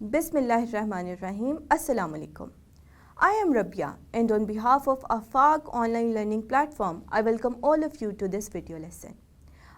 Bismillahirrahmanirrahim. Assalamu alaikum. I am Rabia and on behalf of Afaq online learning platform, I welcome all of you to this video lesson.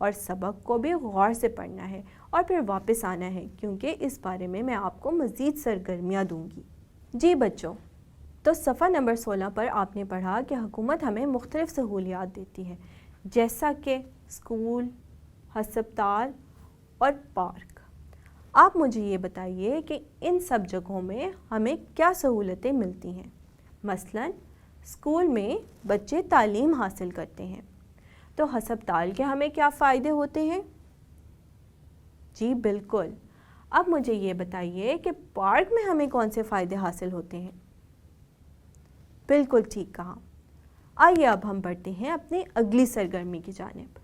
اور سبق کو بھی غور سے پڑھنا ہے اور پھر واپس آنا ہے، کیونکہ اس بارے میں آپ کو مزید سرگرمیاں دوں گی۔ جی بچوں، تو صفحہ نمبر 16 پر آپ نے پڑھا کہ حکومت ہمیں مختلف سہولیات دیتی ہے، جیسا کہ اسکول، ہسپتال اور پارک۔ آپ مجھے یہ بتائیے کہ ان سب جگہوں میں ہمیں کیا سہولتیں ملتی ہیں؟ مثلاً اسکول میں بچے تعلیم حاصل کرتے ہیں، تو ہسپتال کے ہمیں کیا فائدے ہوتے ہیں؟ جی بالکل۔ اب مجھے یہ بتائیے کہ پارک میں ہمیں کون سے فائدے حاصل ہوتے ہیں؟ بالکل ٹھیک کہا۔ آئیے اب ہم بڑھتے ہیں اپنی اگلی سرگرمی کی جانب۔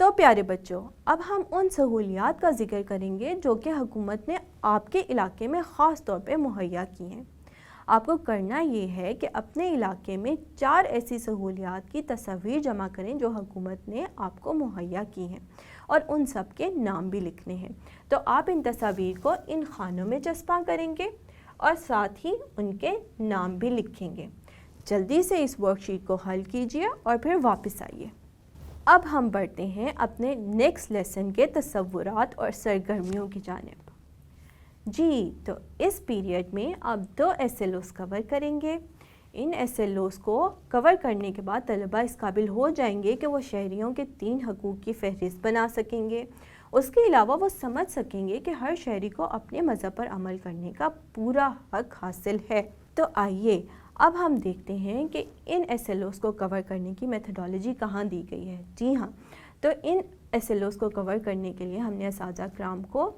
تو پیارے بچوں، اب ہم ان سہولیات کا ذکر کریں گے جو کہ حکومت نے آپ کے علاقے میں خاص طور پہ مہیا کی ہیں۔ آپ کو کرنا یہ ہے کہ اپنے علاقے میں 4 ایسی سہولیات کی تصاویر جمع کریں جو حکومت نے آپ کو مہیا کی ہیں، اور ان سب کے نام بھی لکھنے ہیں۔ تو آپ ان تصاویر کو ان خانوں میں چسپاں کریں گے اور ساتھ ہی ان کے نام بھی لکھیں گے۔ جلدی سے اس ورک شیٹ کو حل کیجیے اور پھر واپس آئیے۔ اب ہم بڑھتے ہیں اپنے نیکسٹ لیسن کے تصورات اور سرگرمیوں کی جانب۔ جی، تو اس پیریڈ میں آپ 2 SLOs کور کریں گے۔ ان SLOs کو کور کرنے کے بعد طلبہ اس قابل ہو جائیں گے کہ وہ شہریوں کے 3 حقوق کی فہرست بنا سکیں گے۔ اس کے علاوہ وہ سمجھ سکیں گے کہ ہر شہری کو اپنے مذہب پر عمل کرنے کا پورا حق حاصل ہے۔ تو آئیے اب ہم دیکھتے ہیں کہ ان SLOs کو کور کرنے کی میتھڈالوجی کہاں دی گئی ہے۔ جی ہاں، تو ان SLOs کو کور کرنے کے لیے ہم نے اساتذہ کرام کو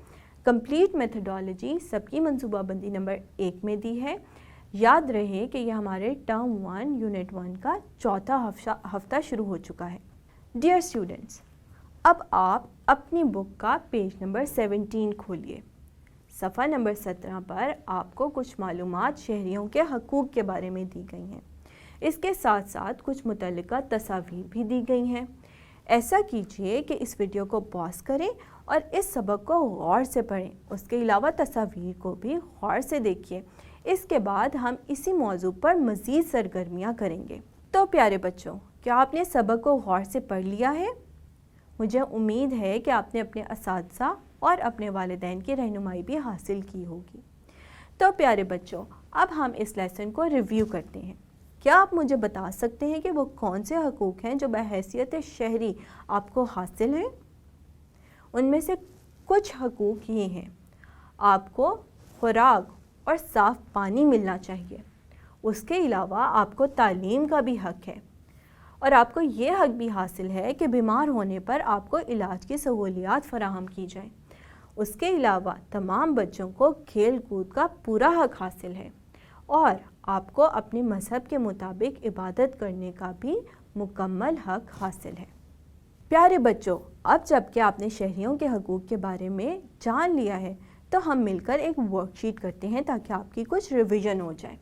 کمپلیٹ میتھڈالوجی سب کی منصوبہ بندی نمبر 1 میں دی ہے۔ یاد رہے کہ یہ ہمارے ٹرم 1 یونٹ 1 کا 4تھا ہفتہ شروع ہو چکا ہے۔ ڈیئر اسٹوڈنٹس، اب آپ اپنی بک کا پیج نمبر 17 کھولیے۔ صفحہ نمبر 17 پر آپ کو کچھ معلومات شہریوں کے حقوق کے بارے میں دی گئی ہیں۔ اس کے ساتھ ساتھ کچھ متعلقہ تصاویر بھی دی گئی ہیں۔ ایسا کیجئے کہ اس ویڈیو کو پاز کریں اور اس سبق کو غور سے پڑھیں۔ اس کے علاوہ تصاویر کو بھی غور سے دیکھیے۔ اس کے بعد ہم اسی موضوع پر مزید سرگرمیاں کریں گے۔ تو پیارے بچوں، کیا آپ نے سبق کو غور سے پڑھ لیا ہے؟ مجھے امید ہے کہ آپ نے اپنے اساتذہ اور اپنے والدین کی رہنمائی بھی حاصل کی ہوگی۔ تو پیارے بچوں، اب ہم اس لیسن کو ریویو کرتے ہیں۔ کیا آپ مجھے بتا سکتے ہیں کہ وہ کون سے حقوق ہیں جو بحیثیت شہری آپ کو حاصل ہیں؟ ان میں سے کچھ حقوق یہ ہیں: آپ کو خوراک اور صاف پانی ملنا چاہیے۔ اس کے علاوہ آپ کو تعلیم کا بھی حق ہے، اور آپ کو یہ حق بھی حاصل ہے کہ بیمار ہونے پر آپ کو علاج کی سہولیات فراہم کی جائیں۔ اس کے علاوہ تمام بچوں کو کھیل کود کا پورا حق حاصل ہے، اور آپ کو اپنے مذہب کے مطابق عبادت کرنے کا بھی مکمل حق حاصل ہے۔ پیارے بچوں، اب جب کہ آپ نے شہریوں کے حقوق کے بارے میں جان لیا ہے، تو ہم مل کر ایک ورک شیٹ کرتے ہیں تاکہ آپ کی کچھ ریویژن ہو جائے۔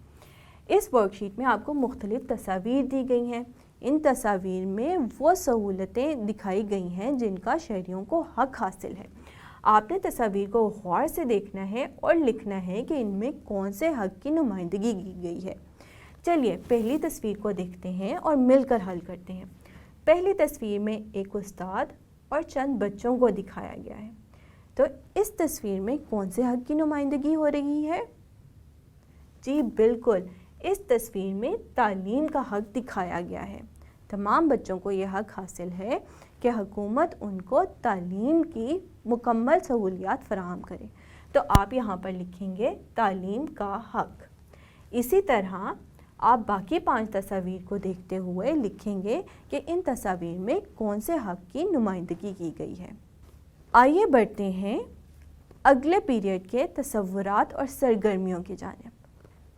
اس ورک شیٹ میں آپ کو مختلف تصاویر دی گئی ہیں۔ ان تصاویر میں وہ سہولتیں دکھائی گئی ہیں جن کا شہریوں کو حق حاصل ہے۔ آپ نے تصاویر کو غور سے دیکھنا ہے اور لکھنا ہے کہ ان میں کون سے حق کی نمائندگی کی گئی ہے۔ چلیے پہلی تصویر کو دیکھتے ہیں اور مل کر حل کرتے ہیں۔ پہلی تصویر میں ایک استاد اور چند بچوں کو دکھایا گیا ہے۔ تو اس تصویر میں کون سے حق کی نمائندگی ہو رہی ہے؟ جی بالکل، اس تصویر میں تعلیم کا حق دکھایا گیا ہے۔ تمام بچوں کو یہ حق حاصل ہے کہ حکومت ان کو تعلیم کی مکمل سہولیات فراہم کرے۔ تو آپ یہاں پر لکھیں گے تعلیم کا حق۔ اسی طرح آپ باقی 5 تصاویر کو دیکھتے ہوئے لکھیں گے کہ ان تصاویر میں کون سے حق کی نمائندگی کی گئی ہے۔ آئیے بڑھتے ہیں اگلے پیریڈ کے تصورات اور سرگرمیوں کی جانب۔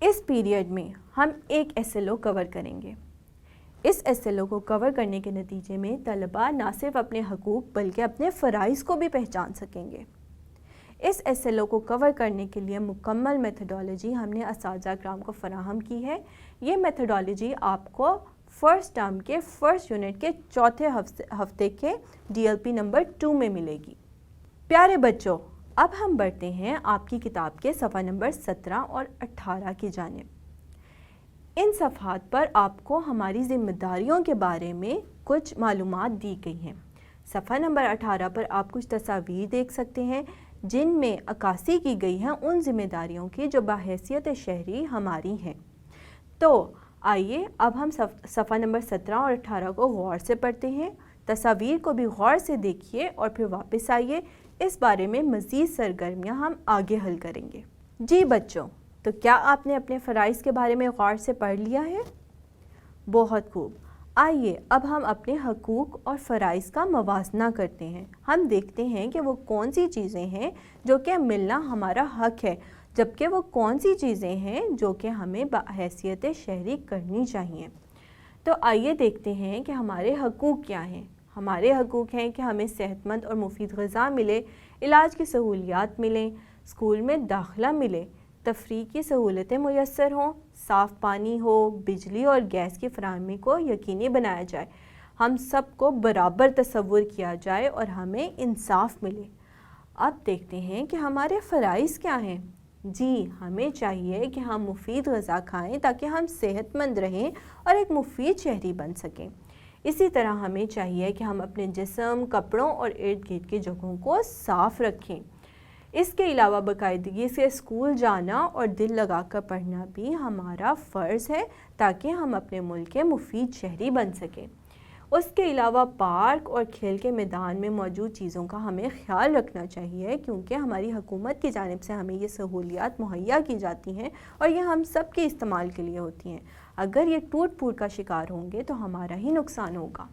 اس پیریڈ میں ہم ایک SLO کور کریں گے۔ اس SLO کو کور کرنے کے نتیجے میں طلبہ نہ صرف اپنے حقوق بلکہ اپنے فرائض کو بھی پہچان سکیں گے۔ اس SLO کو کور کرنے کے لیے مکمل میتھڈالوجی ہم نے اساتذہ کرام کو فراہم کی ہے۔ یہ میتھڈالوجی آپ کو فرسٹ ٹرم کے فرسٹ یونٹ کے 4تھے ہفتے کے DLP نمبر 2 میں ملے گی۔ پیارے بچوں، اب ہم بڑھتے ہیں آپ کی کتاب کے صفحہ نمبر 17 اور 18 کی جانب۔ ان صفحات پر آپ کو ہماری ذمہ داریوں کے بارے میں کچھ معلومات دی گئی ہیں۔ صفحہ نمبر 18 پر آپ کچھ تصاویر دیکھ سکتے ہیں جن میں عکاسی کی گئی ہے ان ذمہ داریوں کی جو بحیثیت شہری ہماری ہیں۔ تو آئیے اب ہم صفحہ نمبر 17 اور 18 کو غور سے پڑھتے ہیں۔ تصاویر کو بھی غور سے دیکھیے اور پھر واپس آئیے، اس بارے میں مزید سرگرمیاں ہم آگے حل کریں گے۔ جی بچوں، تو کیا آپ نے اپنے فرائض کے بارے میں غور سے پڑھ لیا ہے؟ بہت خوب۔ آئیے اب ہم اپنے حقوق اور فرائض کا موازنہ کرتے ہیں۔ ہم دیکھتے ہیں کہ وہ کون سی چیزیں ہیں جو کہ ملنا ہمارا حق ہے، جبکہ وہ کون سی چیزیں ہیں جو کہ ہمیں بحیثیت شہری کرنی چاہیے۔ تو آئیے دیکھتے ہیں کہ ہمارے حقوق کیا ہیں۔ ہمارے حقوق ہیں کہ ہمیں صحت مند اور مفید غذا ملے، علاج کی سہولیات ملیں، اسکول میں داخلہ ملے، تفریح کی سہولتیں میسر ہوں، صاف پانی ہو، بجلی اور گیس کی فراہمی کو یقینی بنایا جائے، ہم سب کو برابر تصور کیا جائے اور ہمیں انصاف ملے۔ اب دیکھتے ہیں کہ ہمارے فرائض کیا ہیں۔ جی، ہمیں چاہیے کہ ہم مفید غذا کھائیں تاکہ ہم صحت مند رہیں اور ایک مفید شہری بن سکیں۔ اسی طرح ہمیں چاہیے کہ ہم اپنے جسم، کپڑوں اور ارد گرد کی جگہوں کو صاف رکھیں۔ اس کے علاوہ باقاعدگی سے اسکول جانا اور دل لگا کر پڑھنا بھی ہمارا فرض ہے تاکہ ہم اپنے ملک کے مفید شہری بن سکیں۔ اس کے علاوہ پارک اور کھیل کے میدان میں موجود چیزوں کا ہمیں خیال رکھنا چاہیے، کیونکہ ہماری حکومت کی جانب سے ہمیں یہ سہولیات مہیا کی جاتی ہیں اور یہ ہم سب کے استعمال کے لیے ہوتی ہیں۔ اگر یہ ٹوٹ پھوٹ کا شکار ہوں گے تو ہمارا ہی نقصان ہوگا۔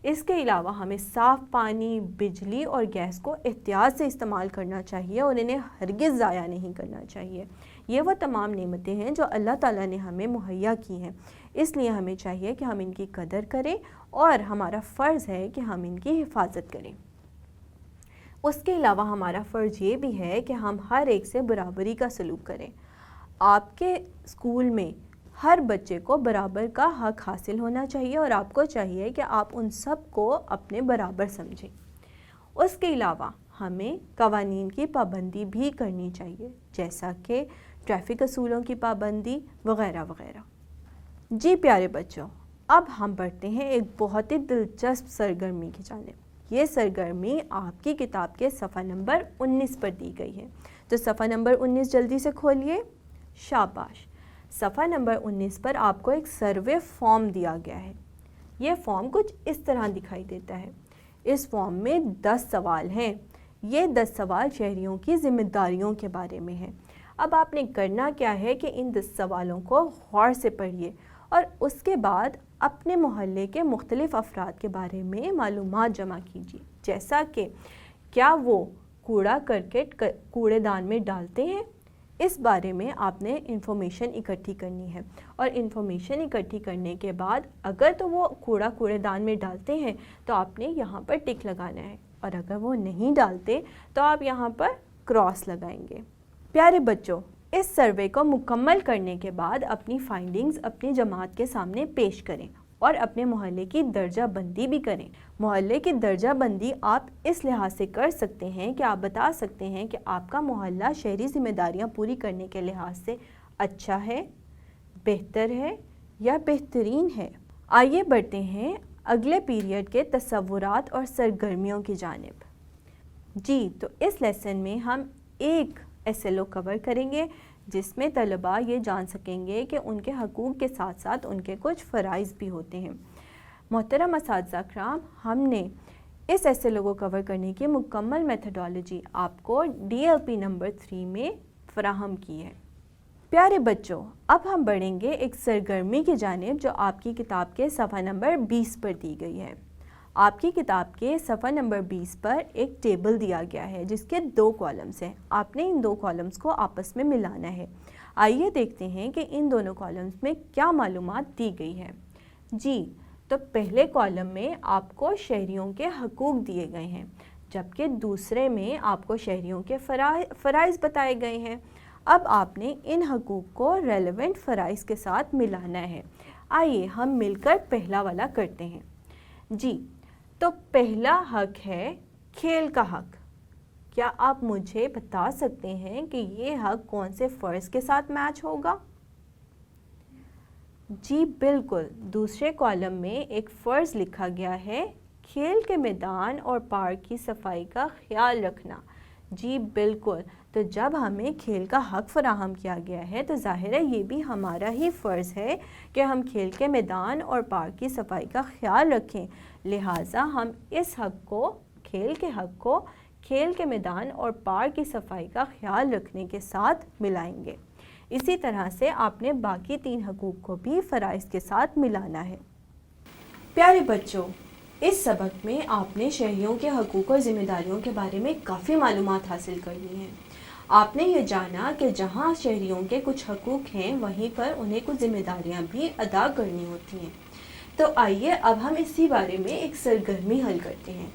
اس کے علاوہ ہمیں صاف پانی، بجلی اور گیس کو احتیاط سے استعمال کرنا چاہیے اور انہیں ہرگز ضائع نہیں کرنا چاہیے۔ یہ وہ تمام نعمتیں ہیں جو اللہ تعالیٰ نے ہمیں مہیا کی ہیں، اس لیے ہمیں چاہیے کہ ہم ان کی قدر کریں اور ہمارا فرض ہے کہ ہم ان کی حفاظت کریں۔ اس کے علاوہ ہمارا فرض یہ بھی ہے کہ ہم ہر ایک سے برابری کا سلوک کریں۔ آپ کے اسکول میں ہر بچے کو برابر کا حق حاصل ہونا چاہیے اور آپ کو چاہیے کہ آپ ان سب کو اپنے برابر سمجھیں۔ اس کے علاوہ ہمیں قوانین کی پابندی بھی کرنی چاہیے، جیسا کہ ٹریفک اصولوں کی پابندی وغیرہ وغیرہ۔ جی پیارے بچوں، اب ہم بڑھتے ہیں ایک بہت ہی دلچسپ سرگرمی کی جانب۔ یہ سرگرمی آپ کی کتاب کے صفحہ نمبر 19 پر دی گئی ہے، تو صفحہ نمبر 19 جلدی سے کھولیے۔ شاباش۔ صفحہ نمبر 19 پر آپ کو ایک سروے فارم دیا گیا ہے۔ یہ فارم کچھ اس طرح دکھائی دیتا ہے۔ اس فارم میں 10 سوال ہیں۔ یہ 10 سوال شہریوں کی ذمہ داریوں کے بارے میں ہیں۔ اب آپ نے کرنا کیا ہے کہ ان 10 سوالوں کو غور سے پڑھیے اور اس کے بعد اپنے محلے کے مختلف افراد کے بارے میں معلومات جمع کیجیے، جیسا کہ کیا وہ کوڑا کرکٹ کوڑے دان میں ڈالتے ہیں۔ اس بارے میں آپ نے انفارمیشن اکٹھی کرنی ہے اور انفارمیشن اکٹھی کرنے کے بعد اگر تو وہ کوڑے دان میں ڈالتے ہیں تو آپ نے یہاں پر ٹک لگانا ہے، اور اگر وہ نہیں ڈالتے تو آپ یہاں پر کراس لگائیں گے۔ پیارے بچوں، اس سروے کو مکمل کرنے کے بعد اپنی فائنڈنگز اپنی جماعت کے سامنے پیش کریں اور اپنے محلے کی درجہ بندی بھی کریں۔ محلے کی درجہ بندی آپ اس لحاظ سے کر سکتے ہیں کہ آپ بتا سکتے ہیں کہ آپ کا محلہ شہری ذمہ داریاں پوری کرنے کے لحاظ سے اچھا ہے، بہتر ہے یا بہترین ہے۔ آئیے بڑھتے ہیں اگلے پیریڈ کے تصورات اور سرگرمیوں کی جانب۔ جی، تو اس لیسن میں ہم ایک SLO کور کریں گے جس میں طلباء یہ جان سکیں گے کہ ان کے حقوق کے ساتھ ساتھ ان کے کچھ فرائض بھی ہوتے ہیں۔ محترم اساتذہ کرام، ہم نے اس SLO کو کور کرنے کی مکمل میتھڈالوجی آپ کو DLP نمبر 3 میں فراہم کی ہے۔ پیارے بچوں، اب ہم بڑھیں گے ایک سرگرمی کی جانب جو آپ کی کتاب کے صفحہ نمبر 20 پر دی گئی ہے۔ آپ کی کتاب کے صفحہ نمبر 20 پر ایک ٹیبل دیا گیا ہے جس کے 2 کالمز ہیں۔ آپ نے ان 2 کالمز کو آپس میں ملانا ہے۔ آئیے دیکھتے ہیں کہ ان دونوں کالمز میں کیا معلومات دی گئی ہے۔ جی، تو پہلے کالم میں آپ کو شہریوں کے حقوق دیے گئے ہیں، جبکہ دوسرے میں آپ کو شہریوں کے فرائض بتائے گئے ہیں۔ اب آپ نے ان حقوق کو ریلیونٹ فرائض کے ساتھ ملانا ہے۔ آئیے ہم مل کر پہلا والا کرتے ہیں۔ جی، تو پہلا حق ہے کھیل کا حق۔ کیا آپ مجھے بتا سکتے ہیں کہ یہ حق کون سے فرض کے ساتھ میچ ہوگا؟ جی بالکل، دوسرے کالم میں ایک فرض لکھا گیا ہے کھیل کے میدان اور پارک کی صفائی کا خیال رکھنا۔ جی بالکل، تو جب ہمیں کھیل کا حق فراہم کیا گیا ہے تو ظاہر ہے یہ بھی ہمارا ہی فرض ہے کہ ہم کھیل کے میدان اور پارک کی صفائی کا خیال رکھیں۔ لہٰذا ہم اس حق کو، کھیل کے حق کو، کھیل کے میدان اور پارک کی صفائی کا خیال رکھنے کے ساتھ ملائیں گے۔ اسی طرح سے آپ نے باقی 3 حقوق کو بھی فرائض کے ساتھ ملانا ہے۔ پیارے بچوں، اس سبق میں آپ نے شہریوں کے حقوق اور ذمہ داریوں کے بارے میں کافی معلومات حاصل کر لی ہیں۔ آپ نے یہ جانا کہ جہاں شہریوں کے کچھ حقوق ہیں وہیں پر انہیں کچھ ذمہ داریاں بھی ادا کرنی ہوتی ہیں۔ تو آئیے اب ہم اسی بارے میں ایک سرگرمی حل کرتے ہیں۔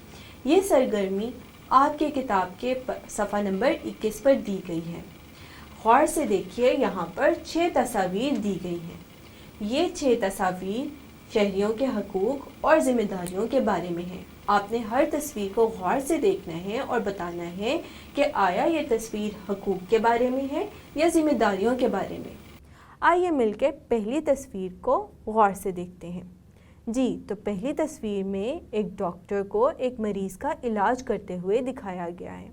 یہ سرگرمی آپ کے کتاب کے صفحہ نمبر 21 پر دی گئی ہے۔ غور سے دیکھیے، یہاں پر 6 تصاویر دی گئی ہیں۔ یہ 6 تصاویر شہریوں کے حقوق اور ذمہ داریوں کے بارے میں ہیں۔ آپ نے ہر تصویر کو غور سے دیکھنا ہے اور بتانا ہے کہ آیا یہ تصویر حقوق کے بارے میں ہے یا ذمہ داریوں کے بارے میں۔ آئیے مل کے پہلی تصویر کو غور سے دیکھتے ہیں۔ جی، تو پہلی تصویر میں ایک ڈاکٹر کو ایک مریض کا علاج کرتے ہوئے دکھایا گیا ہے۔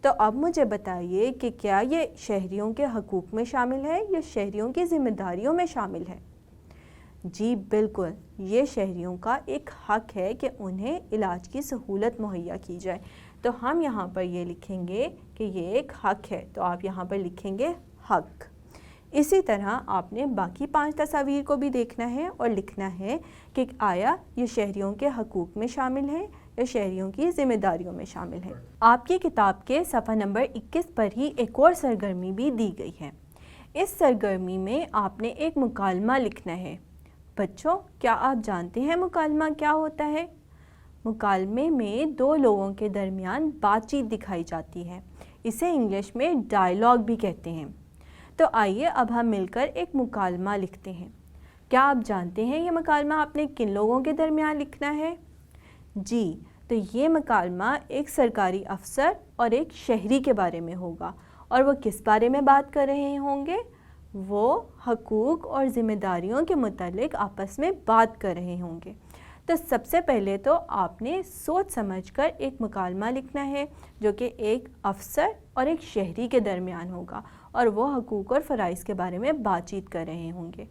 تو اب مجھے بتائیے کہ کیا یہ شہریوں کے حقوق میں شامل ہے یا شہریوں کی ذمہ داریوں میں شامل ہے؟ جی بالکل، یہ شہریوں کا ایک حق ہے کہ انہیں علاج کی سہولت مہیا کی جائے۔ تو ہم یہاں پر یہ لکھیں گے کہ یہ ایک حق ہے، تو آپ یہاں پر لکھیں گے حق۔ اسی طرح آپ نے باقی 5 تصاویر کو بھی دیکھنا ہے اور لکھنا ہے کہ آیا یہ شہریوں کے حقوق میں شامل ہے یا شہریوں کی ذمہ داریوں میں شامل ہے۔ آپ کی کتاب کے صفحہ نمبر 21 پر ہی ایک اور سرگرمی بھی دی گئی ہے۔ اس سرگرمی میں آپ نے ایک مکالمہ لکھنا ہے۔ بچوں، کیا آپ جانتے ہیں مکالمہ کیا ہوتا ہے؟ مکالمے میں 2 لوگوں کے درمیان بات چیت دکھائی جاتی ہے۔ اسے انگلش میں ڈائیلاگ بھی کہتے ہیں۔ تو آئیے اب ہم مل کر ایک مکالمہ لکھتے ہیں۔ کیا آپ جانتے ہیں یہ مکالمہ آپ نے کن لوگوں کے درمیان لکھنا ہے؟ جی، تو یہ مکالمہ ایک سرکاری افسر اور ایک شہری کے بارے میں ہوگا۔ اور وہ کس بارے میں بات کر رہے ہوں گے؟ وہ حقوق اور ذمہ داریوں کے متعلق آپس میں بات کر رہے ہوں گے۔ تو سب سے پہلے تو آپ نے سوچ سمجھ کر ایک مکالمہ لکھنا ہے جو کہ ایک افسر اور ایک شہری کے درمیان ہوگا اور وہ حقوق اور فرائض کے بارے میں بات چیت کر رہے ہوں گے۔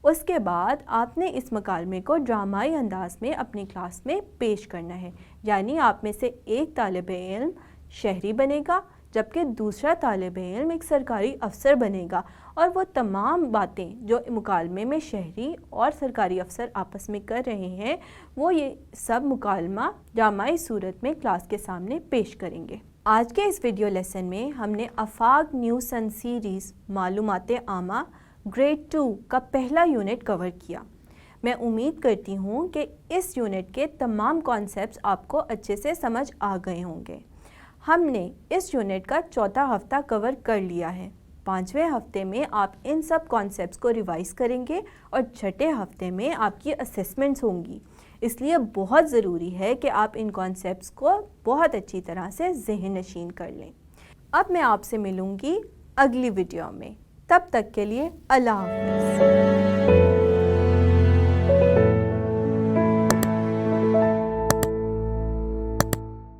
اس کے بعد آپ نے اس مکالمے کو ڈرامائی انداز میں اپنی کلاس میں پیش کرنا ہے، یعنی آپ میں سے ایک طالب علم شہری بنے گا جبکہ دوسرا طالب علم ایک سرکاری افسر بنے گا، اور وہ تمام باتیں جو مکالمے میں شہری اور سرکاری افسر آپس میں کر رہے ہیں وہ یہ سب مکالمہ ڈرامائی صورت میں کلاس کے سامنے پیش کریں گے۔ آج کے اس ویڈیو لیسن میں ہم نے آفاق نیو سن سیریز معلومات عامہ گریڈ 2 کا پہلا یونٹ کور کیا۔ میں امید کرتی ہوں کہ اس یونٹ کے تمام کانسیپٹس آپ کو اچھے سے سمجھ آ گئے ہوں گے۔ ہم نے اس یونٹ کا 4تھا ہفتہ کور کر لیا ہے۔ 5ویں ہفتے میں آپ ان سب کانسیپٹس کو ریوائز کریں گے اور 6ٹھے ہفتے میں آپ کی اسیسمنٹس ہوں گی۔ اس لیے بہت ضروری ہے کہ آپ ان کانسیپٹس کو بہت اچھی طرح سے ذہن نشین کر لیں۔ اب میں آپ سے ملوں گی اگلی ویڈیو میں، تب تک کے لیے اللہ حافظ۔